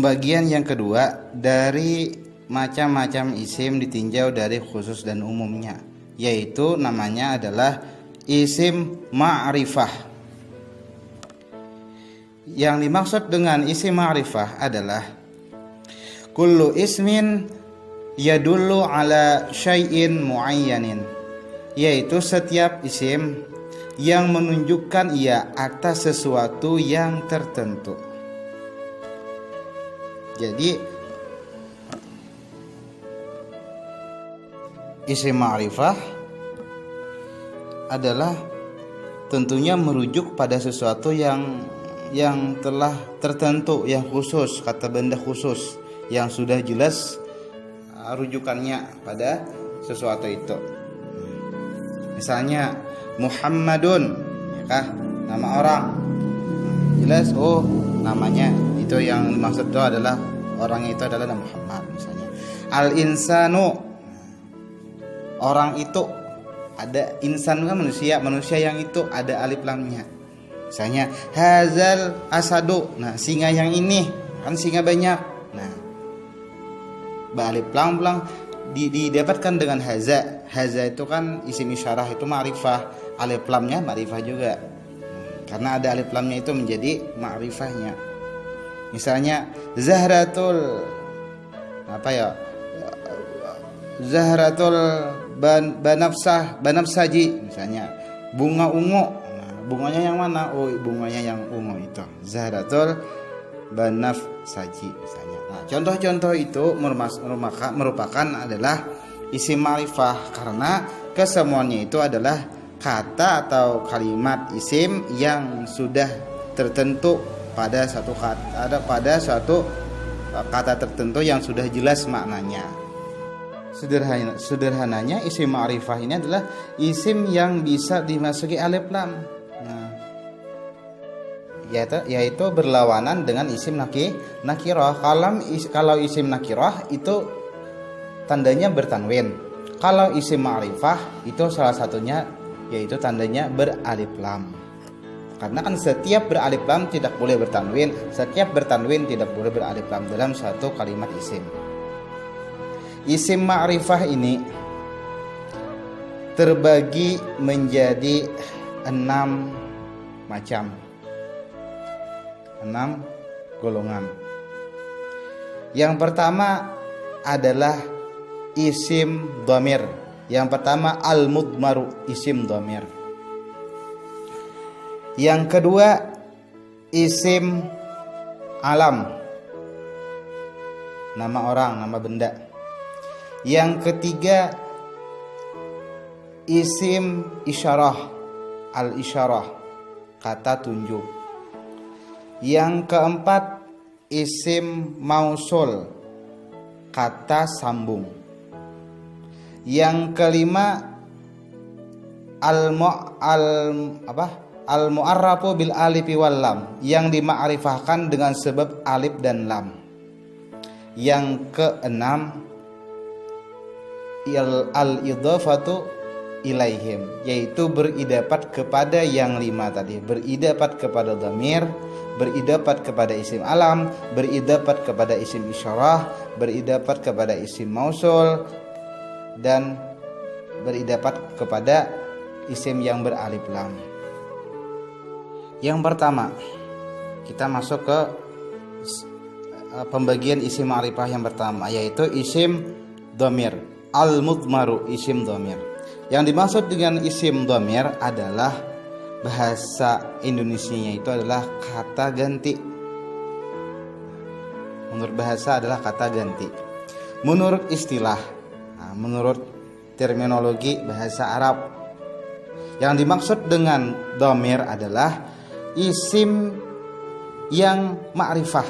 Pembagian yang kedua dari macam-macam isim ditinjau dari khusus dan umumnya, yaitu namanya adalah isim ma'rifah. Yang dimaksud dengan isim ma'rifah adalah kullu ismin yadullu ala syai'in muayyanin, yaitu setiap isim yang menunjukkan ia atas sesuatu yang tertentu. Jadi isim ma'rifah adalah tentunya merujuk pada sesuatu yang telah tertentu, yang khusus, kata benda khusus yang sudah jelas rujukannya pada sesuatu itu. Misalnya Muhammadun, ya kah? Nama orang. Jelas, oh namanya itu yang dimaksud itu adalah orangnya itu adalah Muhammad misalnya. Al-insanu, orang itu, ada insan kan manusia yang itu ada alif lamnya. Misalnya hazal asadu, nah singa yang ini kan singa banyak. Nah, alif lam didapatkan dengan haza. Haza itu kan isim isyarah, itu ma'rifah. Alif lamnya ma'rifah juga. Karena ada alif lamnya itu menjadi ma'rifahnya. Misalnya Zahratul Zahratul banafsaji misalnya. Bunga ungu. Nah, bunganya yang mana? Oh, bunganya yang ungu itu. Zahratul banafsaji misalnya. Nah, contoh-contoh itu merupakan adalah isim ma'rifah karena kesemuanya itu adalah kata atau kalimat isim yang sudah tertentu pada suatu kata tertentu yang sudah jelas maknanya. Sederhananya isim ma'rifah ini adalah isim yang bisa dimasuki alif lam. Nah, yaitu berlawanan dengan isim nakirah. Kalau isim nakirah itu tandanya bertanwin. Kalau isim ma'rifah itu salah satunya yaitu tandanya beralif lam. Karena kan setiap beralif lam tidak boleh bertanwin, setiap bertanwin tidak boleh beralif lam dalam satu kalimat isim. Isim ma'rifah ini terbagi menjadi 6 macam, 6 golongan. Yang pertama adalah isim dhamir. Yang pertama al-mudmaru, isim dhamir. Yang kedua isim alam, nama orang, nama benda. Yang ketiga isim isyarah, al-isyarah, kata tunjuk. Yang keempat isim mausul, kata sambung. Yang kelima al-mu'arrafu bil alifi wal lam, yang dima'rifahkan dengan sebab alif dan lam. Yang keenam al-idhafatu ilaihim, yaitu beridapat kepada yang 5 tadi, beridapat kepada dhamir, beridapat kepada isim alam, beridapat kepada isim isyarah, beridapat kepada isim mausul, dan beridapat kepada isim yang beralif lam. Yang pertama, kita masuk ke pembagian isim ma'rifah yang pertama, yaitu isim dhamir, al-mudmaru, isim dhamir. Yang dimaksud dengan isim dhamir adalah bahasa Indonesianya itu adalah kata ganti. Menurut bahasa adalah kata ganti. Menurut istilah, menurut terminologi bahasa Arab, yang dimaksud dengan dhamir adalah isim yang ma'rifah.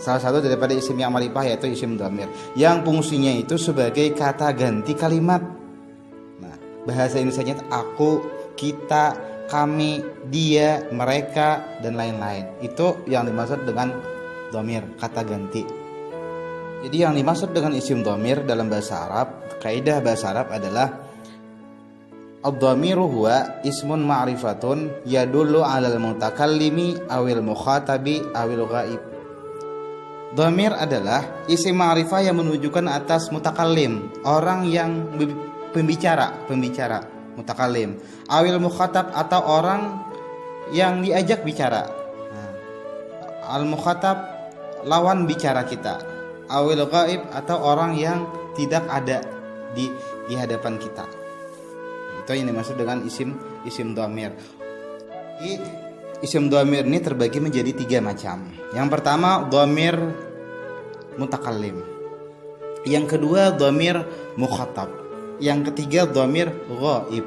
Salah satu daripada isim yang ma'rifah yaitu isim dhamir, yang fungsinya itu sebagai kata ganti kalimat. Nah, bahasa Indonesianya aku, kita, kami, dia, mereka, dan lain-lain. Itu yang dimaksud dengan dhamir, kata ganti. Jadi yang dimaksud dengan isim dhamir dalam bahasa Arab, kaidah bahasa Arab adalah ad-dhamiru huwa ismun ma'rifatun yadullu 'alal mutakallimi awil mukhatabi awil ghaib. Dhamir adalah isim ma'rifah yang menunjukkan atas mutakallim, orang yang pembicara, mutakallim. Awil mukhatab atau orang yang diajak bicara. Al mukhatab lawan bicara kita. Awil ghaib atau orang yang tidak ada di hadapan kita. Itu yang dimaksud dengan isim dhamir. Isim dhamir ini terbagi menjadi 3 macam. Yang pertama dhamir mutakallim. Yang kedua dhamir mukhatab. Yang ketiga dhamir ghaib.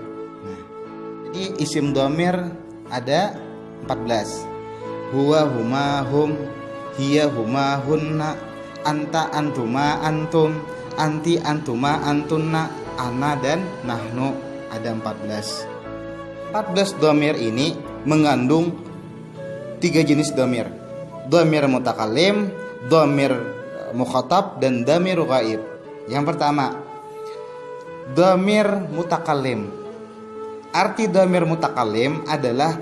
Jadi isim dhamir ada 14. Huwa huma hum, hiya huma hunna, anta antuma antum, anti antuma antunna, ana dan nahnu. Ada 14. 14 dhamir ini mengandung 3 jenis dhamir. Dhamir mutakallim, dhamir mukhatab, dan dhamir ghaib. Yang pertama, dhamir mutakallim. Arti dhamir mutakallim adalah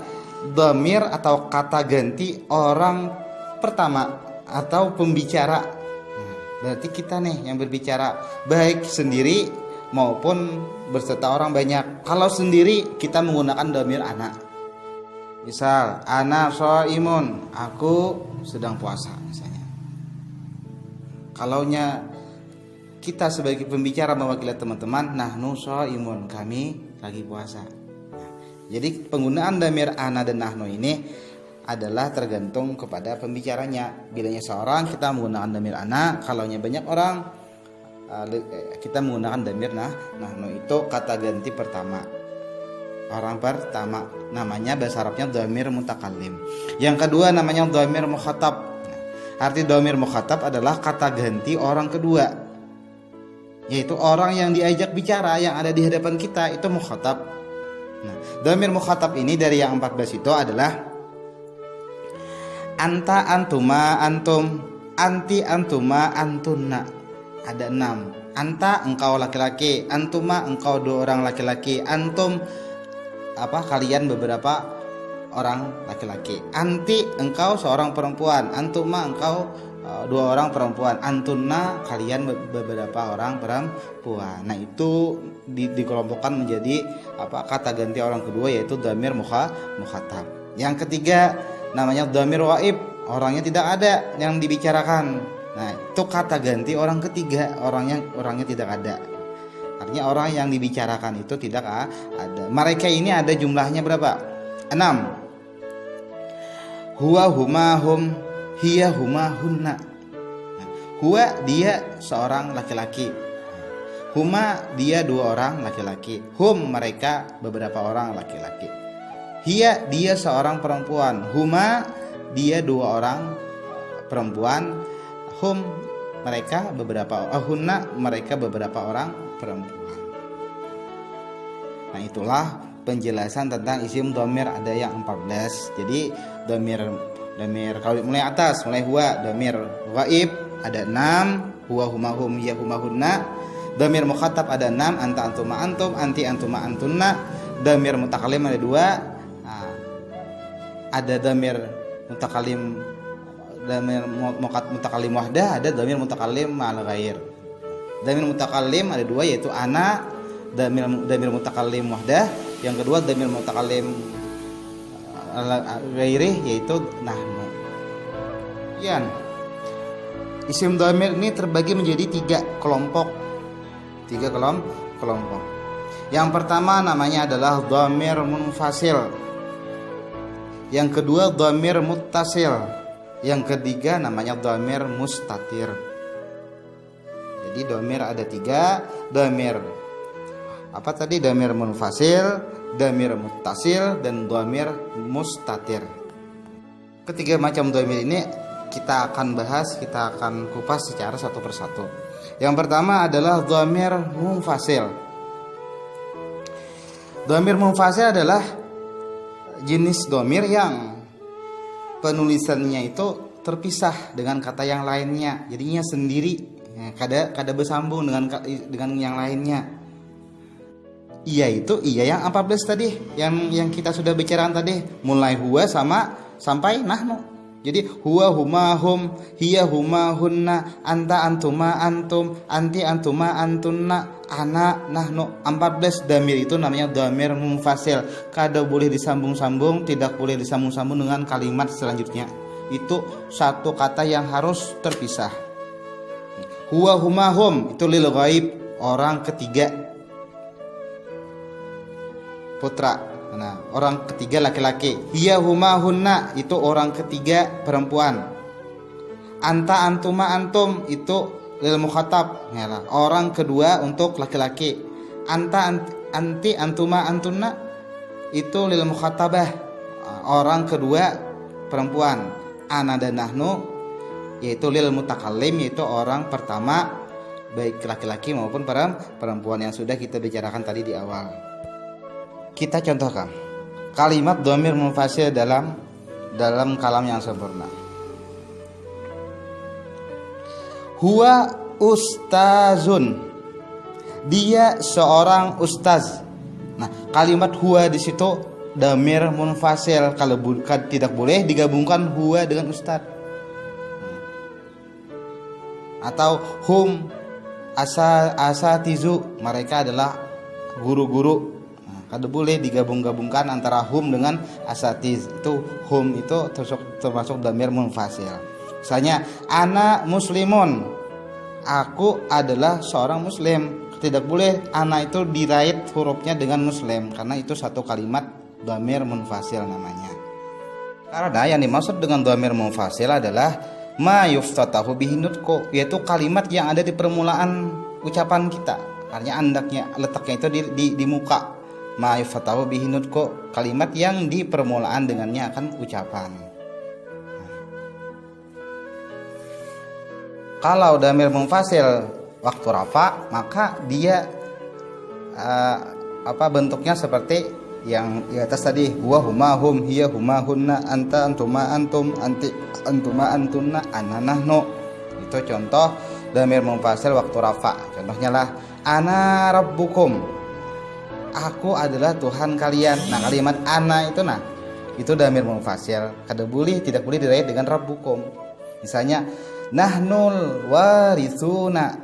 dhamir atau kata ganti orang pertama atau pembicara. Berarti kita nih yang berbicara, baik sendiri maupun berserta orang banyak. Kalau sendiri kita menggunakan dhamir ana. Misal, ana shaimun, aku sedang puasa misalnya. Kalaunya kita sebagai pembicara mewakili teman-teman, nahnu shaimun, kami lagi puasa. Jadi penggunaan dhamir ana dan nahnu ini adalah tergantung kepada pembicaranya. Bilanya seorang kita menggunakan dhamir ana, kalaunya banyak orang kita menggunakan dhamir nahnu. Itu kata ganti pertama. Orang pertama namanya bahasa Arabnya dhamir mutakallim. Yang kedua namanya dhamir mukhatab. Arti dhamir mukhatab adalah kata ganti orang kedua, yaitu orang yang diajak bicara, yang ada di hadapan kita, itu mukhatab. Nah, dhamir mukhatab ini dari yang 14 itu adalah anta antuma antum, anti antuma antunna. Ada 6. Anta engkau laki-laki, antuma engkau 2 orang laki-laki, antum kalian beberapa orang laki-laki, anti engkau seorang perempuan, antuma engkau 2 orang perempuan, antunna kalian beberapa orang perempuan. Nah itu dikelompokkan menjadi kata ganti orang kedua, yaitu dhamir mukhatab. Yang ketiga namanya dhamir ghaib, orangnya tidak ada yang dibicarakan. Nah itu kata ganti orang ketiga, orangnya tidak ada. Artinya orang yang dibicarakan itu tidak ada. Mereka ini ada jumlahnya berapa? 6. Huwa huma hum, hiya huma hunna. Huwa dia seorang laki-laki, huma dia 2 orang laki-laki, hum mereka beberapa orang laki-laki, hiya dia seorang perempuan, huma dia 2 orang perempuan, hum mereka beberapa hunna mereka beberapa orang perempuan. Nah itulah penjelasan tentang isim dhamir, ada yang 14. Jadi dhamir kalau mulai atas, mulai huwa, dhamir ghaib ada 6, huwa huma hum, hiya huma hunna. Dhamir mukhatab ada 6, anta antuma antum, anti antuma antunna. Dhamir mutakallim ada 2. Nah, ada dhamir mutakallim, dhamir mutakallim wahdah, ada dhamir mutakallim ma'al ghair. Dhamir mutakallim ada 2, yaitu ana, dhamir mutakallim wahdah. Yang kedua dhamir mutakallim ghairi, yaitu nahnu. Isim dhamir ini terbagi menjadi 3 kelompok. Yang pertama namanya adalah dhamir munfasil. Yang kedua dhamir muttasil. Yang ketiga namanya dhamir mustatir. Jadi dhamir ada 3, dhamir dhamir munfasil, dhamir muttasil, dan dhamir mustatir. Ketiga macam dhamir ini kita akan bahas, kita akan kupas secara satu persatu. Yang pertama adalah dhamir munfasil. Dhamir munfasil adalah jenis dhamir yang penulisannya itu terpisah dengan kata yang lainnya, jadinya sendiri, kada bersambung dengan yang lainnya. Iya itu yang 14 tadi, yang kita sudah bicarakan tadi, mulai huwa sampai nahnu. Jadi huwa huma hum, hiya huma hunna, anta antuma antum, anti antuma antunna, ana nahnu. 14 damir itu namanya damir munfasil. Kada boleh disambung-sambung, tidak boleh disambung-sambung dengan kalimat selanjutnya. Itu satu kata yang harus terpisah. Huwa huma hum itu lil ghaib, orang ketiga, putra. Nah, orang ketiga laki-laki. Hiya huma hunna itu orang ketiga perempuan. Anta antuma antum itu lil mukhatab, orang kedua untuk laki-laki. Anti antuma antunna itu lil mukhatabah, orang kedua perempuan. Ana dan nahnu yaitu lil mutakallim, yaitu orang pertama baik laki-laki maupun perempuan yang sudah kita bicarakan tadi di awal. Kita contohkan kalimat dhamir munfasil dalam kalam yang sempurna. Huwa ustazun, dia seorang ustaz. Nah, kalimat huwa di situ dhamir munfasil, kalau tidak boleh digabungkan huwa dengan ustaz. Atau hum asatizu, mereka adalah guru-guru. Kada boleh digabung-gabungkan antara hum dengan asatiz. Itu hum itu termasuk dhamir munfasil. Misalnya ana muslimun, aku adalah seorang muslim. Tidak boleh ana itu dirait hurufnya dengan muslim, karena itu satu kalimat dhamir munfasil namanya. Karena yang dimaksud dengan dhamir munfasil adalah ma yuftatahu bihi nutqu, yaitu kalimat yang ada di permulaan ucapan kita. Artinya andaknya, letaknya itu di muka. Ma yuftatahu bihi nutqu, kalimat yang di permulaan dengannya akan ucapan. Kalau dhamir munfasil waktu rafa, maka dia bentuknya seperti yang di atas tadi, huwa huma hum, hiya huma hunna, anta antuma antum, anti antuma antunna, ana nahnu. Itu contoh dhamir munfasil waktu rafa. Contohnya lah ana rabbukum, aku adalah Tuhan kalian. Nah, kalimat ana itu dhamir munfasil, tidak boleh dirait dengan rabbukum. Misalnya nahnul warithuna,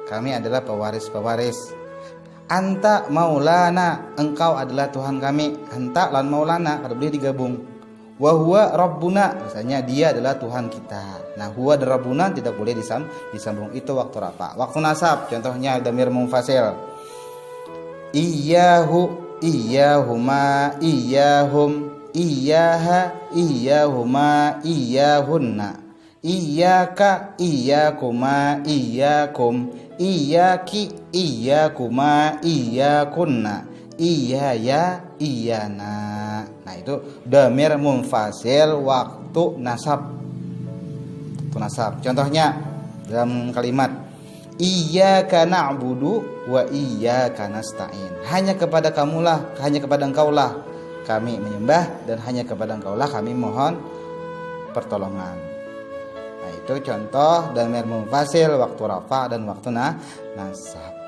kami adalah pewaris-pewaris. Anta maulana, engkau adalah Tuhan kami. Anta lan maulana kada boleh digabung. Wa huwa rabbuna, misalnya dia adalah Tuhan kita. Nah, huwa dan rabbuna tidak boleh disambung. Itu waktu rafa. Waktu nasab contohnya dhamir munfasil. Iyyahu, iyyahuma, iyyahum, iyyaha, iyyahuma, iyyahunna. Iyyaka, iyyakuma, iyyakum, iyyaki, iyyakuma, iyyakunna, iyyaya, iyyana. Nah, itu dhamir munfasil waktu nasab. Contohnya dalam kalimat iyyaka na'budu wa iyyaka nasta'in. Hanya kepada kamulah, hanya kepada engkaulah kami menyembah, dan hanya kepada engkaulah kami mohon pertolongan. Nah, itu contoh dhamir munfasil waktu rafa dan waktu nasab.